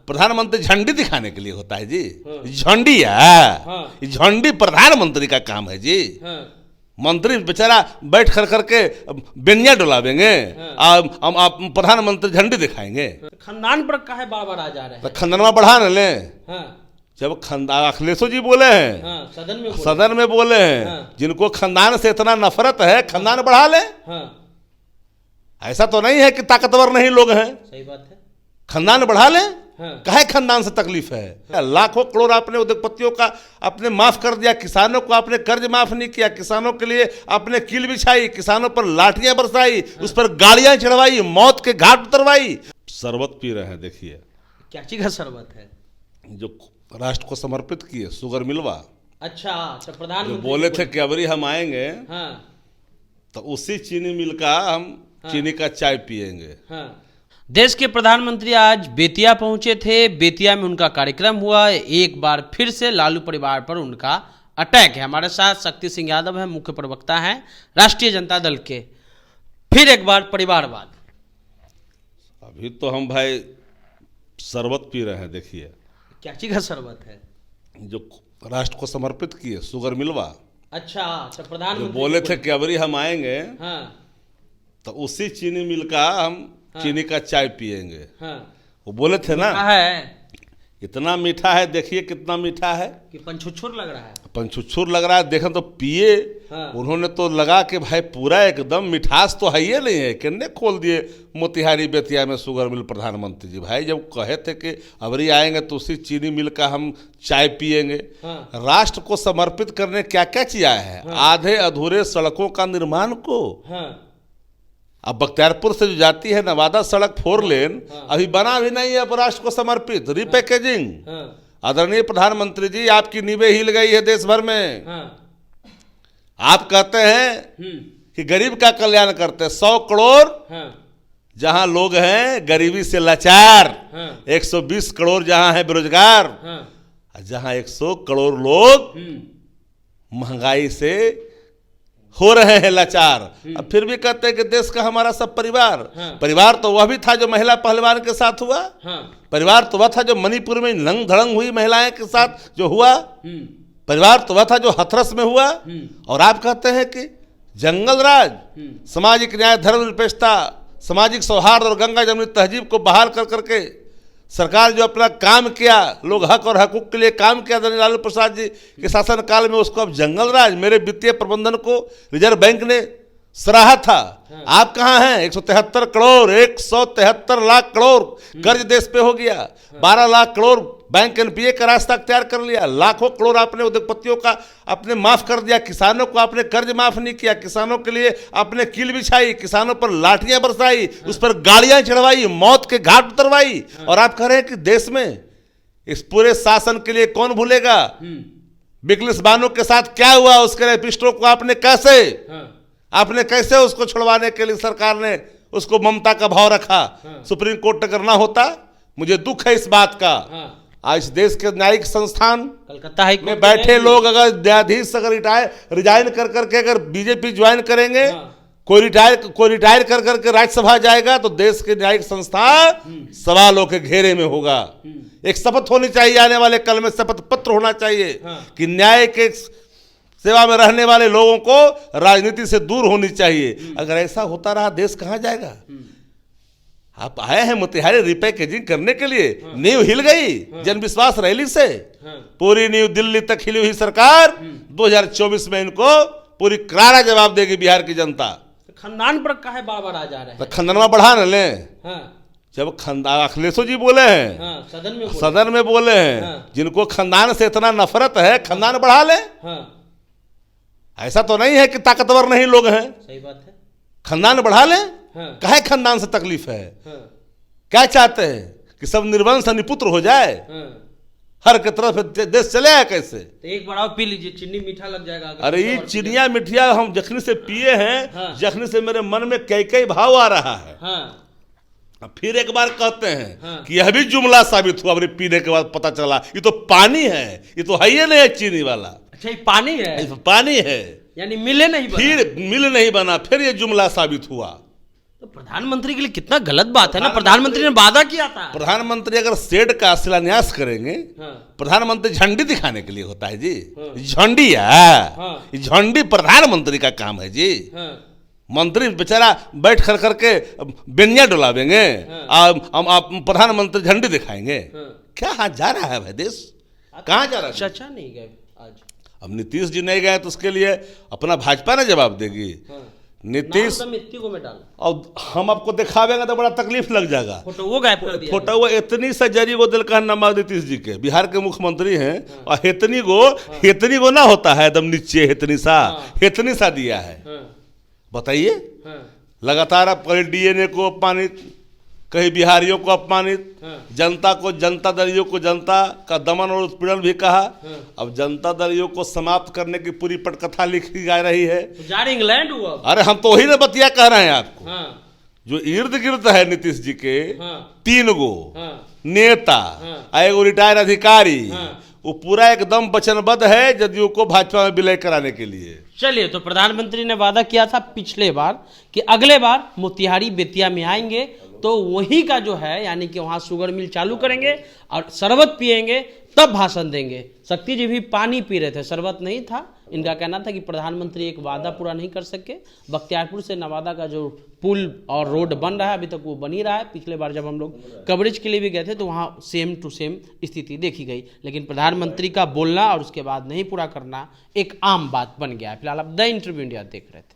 प्रधानमंत्री झंडी दिखाने के लिए होता है जी। झंडी है, झंडी प्रधानमंत्री का काम है जी। मंत्री बेचारा बैठ कर करके बेनिया डुलावेंगे, आप प्रधानमंत्री झंडी दिखाएंगे। खानदान पर काहे बार-बार आ जा रहे हैं? तो खानदान बढ़ा न ले। जब अखिलेशो जी बोले हैं, सदन में बोले हैं, जिनको खानदान से इतना नफरत है खानदान बढ़ा ले। ऐसा तो नहीं है कि ताकतवर नहीं लोग हैं, सही बात है, खानदान बढ़ा ले। काहे खानदान से तकलीफ है? लाखों करोड़ आपने उद्योगपतियों का आपने माफ कर दिया, किसानों को आपने कर्ज माफ नहीं किया, किसानों के लिए आपने कील बिछाई, किसानों पर लाठियां बरसाई, उस पर गाड़ियां चढ़वाई, मौत के घाट उतरवाई। शरबत पी रहे हैं, देखिए क्या चीज का शरबत है? जो राष्ट्र को समर्पित किए, शुगर मिलवा। अच्छा, तो प्रधानमंत्री बोले थे कि अबरी हम आएंगे तो उसी चीनी मिल का हम चीनी का चाय पिएंगे। देश के प्रधानमंत्री आज बेतिया पहुंचे थे। बेतिया में उनका कार्यक्रम हुआ। एक बार फिर से लालू परिवार पर उनका अटैक है। हमारे साथ शक्ति सिंह यादव है, मुख्य प्रवक्ता हैं राष्ट्रीय जनता दल के। फिर एक बार परिवारवाद। अभी तो हम भाई शरबत पी रहे हैं, देखिए क्या चीज का शरबत है? जो राष्ट्र को समर्पित किए, शुगर मिलवा। अच्छा, तो प्रधानमंत्री बोले थे कि अबरी हम आएंगे तो उसी चीनी मिल का हम चीनी का चाय पिएंगे। वो बोले थे ना, है इतना मीठा है, देखिए कितना मीठा है कि पंचुछुर लग रहा है। पंचुछुर लग रहा है, देखें तो पिए। उन्होंने तो लगा कि भाई पूरा एकदम मिठास तो है ही नहीं है, किन्ने खोल दिए मोतिहारी बेतिया में शुगर मिल प्रधानमंत्री जी। भाई जब कहे थे कि अबरी आएंगे तो उसी चीनी मिल का हम चाय पिएंगे। राष्ट्र को समर्पित करने क्या क्या किया है? आधे अधूरे सड़कों का निर्माण को। अब बख्तियारपुर से जो जाती है नवादा सड़क 4 लेन अभी बना भी नहीं है, अब राष्ट्र को समर्पित रिपैकेजिंग। आदरणीय प्रधानमंत्री जी, आपकी नींवें हिल गई है देश भर में। आप कहते हैं कि गरीब का कल्याण करते हैं। 100 करोड़ जहां लोग हैं गरीबी से लाचार, 120 करोड़ जहां है बेरोजगार, जहां 100 करोड़ लोग महंगाई से हो रहे हैं लाचार। अब फिर भी कहते हैं कि देश का हमारा सब परिवार। परिवार तो वह भी था जो महिला पहलवान के साथ हुआ। परिवार तो वह था जो मणिपुर में नंग धड़ंग हुई महिलाएं के साथ जो हुआ। परिवार तो वह था जो हथरस में हुआ। और आप कहते हैं कि जंगल राज, सामाजिक न्याय, धर्मनिरपेक्षता, सामाजिक सौहार्द और गंगा जमुनी तहजीब को बहाल कर करके सरकार जो अपना काम किया, लोग हक और हकूक के लिए काम किया लालू प्रसाद जी के शासन काल में, उसको अब जंगल राज, मेरे वित्तीय प्रबंधन को रिजर्व बैंक ने सराहा था। आप कहाँ हैं? 173 करोड़, 173 लाख करोड़ कर्ज देश पे हो गया। 12 लाख करोड़ बैंक एनपीए का रास्ता अख्तियार कर लिया। लाखों करोड़ आपने उद्योगपतियों का आपने माफ कर दिया, किसानों को आपने कर्ज माफ नहीं किया, किसानों के लिए आपने कील बिछाई, किसानों पर लाठियां बरसाई, उस पर गाड़ियां चढ़वाई, मौत के घाट उतरवाई। और आप कह रहे हैं कि देश में इस पूरे शासन के लिए कौन भूलेगा बिगलिस बानो के साथ क्या हुआ? उसके रेपिस्टों को आपने कैसे उसको छुड़वाने के लिए सरकार ने उसको ममता का भाव रखा। सुप्रीम कोर्ट अगर ना होता, मुझे दुख है इस बात का। आज देश के न्यायिक संस्थान कलकत्ता हाई में बैठे लोग अगर न्यायाधीश अगर रिजाइन कर करके अगर बीजेपी ज्वाइन करेंगे, कोई रिटायर कर करके राज्यसभा जाएगा, तो देश के न्यायिक संस्थान सवालों के घेरे में होगा। एक शपथ होनी चाहिए, आने वाले कल में शपथ पत्र होना चाहिए कि न्याय के सेवा में रहने वाले लोगों को राजनीति से दूर होनी चाहिए। अगर ऐसा होता रहा देश कहां जाएगा? आप आए हैं मोतिहारी रिपैकेजिंग करने के लिए, नींव हिल गई जन विश्वास रैली से। पूरी नींव दिल्ली तक हिली हुई सरकार 2024 में इनको पूरी करारा जवाब देगी बिहार की जनता। खानदान पर काहे बार-बार आ जा रहे हैं? तो खानदान बढ़ा न ले। जब अखिलेशो जी बोले हैं, सदन में बोले हैं, जिनको खानदान से इतना नफरत है खानदान बढ़ा ले। ऐसा तो नहीं है कि ताकतवर नहीं लोग हैं, सही बात है, खानदान बढ़ा ले। काहे खानदान से तकलीफ है? क्या चाहते हैं कि सब निर्वंश निपुत्र हो जाए, हर के तरफ देश चले आए? कैसे? तो एक बार पी लीजिए, चीनी मीठा लग जाएगा। अरे ये चिनिया मिठिया हम जखनी से पिए हैं, जखनी से मेरे मन में कई भाव आ रहा है। फिर एक बार कहते हैं कि यह भी जुमला साबित हुआ, अभी पीने के बाद पता चला ये तो पानी है, ये तो है ही नहीं है चीनी वाला। अच्छा, ये पानी है? पानी है, यानी मिले नहीं बना। फिर मिल नहीं बना, फिर ये जुमला साबित हुआ। तो प्रधानमंत्री के लिए कितना गलत बात है ना, प्रधानमंत्री ने वादा किया था। प्रधानमंत्री अगर शेड का शिलान्यास करेंगे, प्रधानमंत्री झंडी दिखाने के लिए होता है जी, झंडी है, झंडी प्रधानमंत्री का काम है जी। मंत्री बेचारा बैठ कर करके बेनिया डुलावेंगे, आप प्रधानमंत्री झंडी दिखाएंगे, क्या हाथ जा रहा है भाई देश, कहाँ जा रहा है? चाचा नहीं गए आज, अब नीतीश जी नहीं गए तो उसके लिए अपना भाजपा ने जवाब देगी। नीतीश को में डाल, और हम आपको दिखावेंगे तो बड़ा तकलीफ लग जाएगा। फोटो वो गायब कर दिया, फोटो वो इतनी सा जरी वो दिल का नमक नीतीश जी के, बिहार के मुख्यमंत्री हैं, और इतनी गो ना होता है एकदम नीचे, इतनी सा दिया है। बताइए, लगातार आप कहीं डीएनए को अपमानित, कहीं बिहारियों को अपमानित, जनता को, जनता दलियों को जनता का दमन और उत्पीड़न भी कहा। अब जनता दलियों को समाप्त करने की पूरी पटकथा लिखी जा रही है। इंग्लैंड हुआ। अरे हम तो वही ना बतिया कह रहे हैं आपको, जो इर्द गिर्द है नीतीश जी के 3 गो नेता, एगो रिटायर्ड अधिकारी, वो पूरा एकदम वचनबद्ध है जदयू को भाजपा में विलय कराने के लिए। चलिए, तो प्रधानमंत्री ने वादा किया था पिछले बार कि अगले बार मोतिहारी बेतिया में आएंगे तो वही का जो है, यानी कि वहां शुगर मिल चालू करेंगे और शरबत पिएंगे, तब भाषण देंगे। शक्ति जी भी पानी पी रहे थे, शरबत नहीं था। इनका कहना था कि प्रधानमंत्री एक वादा पूरा नहीं कर सके। बख्तियारपुर से नवादा का जो पुल और रोड बन रहा है, अभी तक वो बन ही रहा है। पिछले बार जब हम लोग कवरेज के लिए भी गए थे तो वहाँ सेम टू सेम स्थिति देखी गई, लेकिन प्रधानमंत्री का बोलना और उसके बाद नहीं पूरा करना एक आम बात बन गया है। फिलहाल आप द इंटरव्यू इंडिया देख रहे थे।